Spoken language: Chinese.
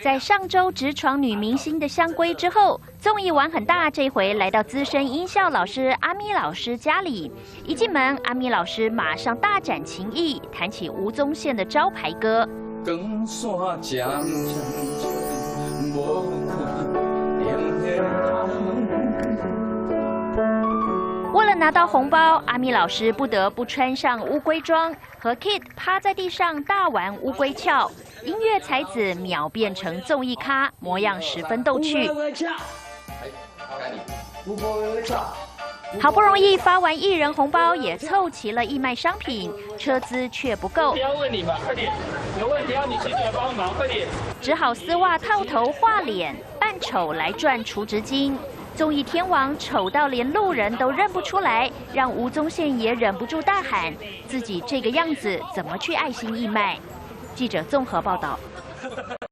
在上周直闯女明星的香闺之后，综艺玩很大，这回来到资深音效老师阿咪老师家里。一进门，阿咪老师马上大展情意，弹起吴宗宪的招牌歌。为了拿到红包，阿咪老师不得不穿上乌龟装，和 Kid 趴在地上大玩乌龟跳。音乐才子秒变成综艺咖，模样十分逗趣。好不容易发完艺人红包，也凑齐了义卖商品，车资却不够。不要问你嘛，快点！有问题要你姐姐帮忙，快点！只好丝袜套头画脸，扮丑来赚储值金。综艺天王丑到连路人都认不出来，让吴宗宪也忍不住大喊：自己这个样子怎么去爱心义卖？记者综合报道。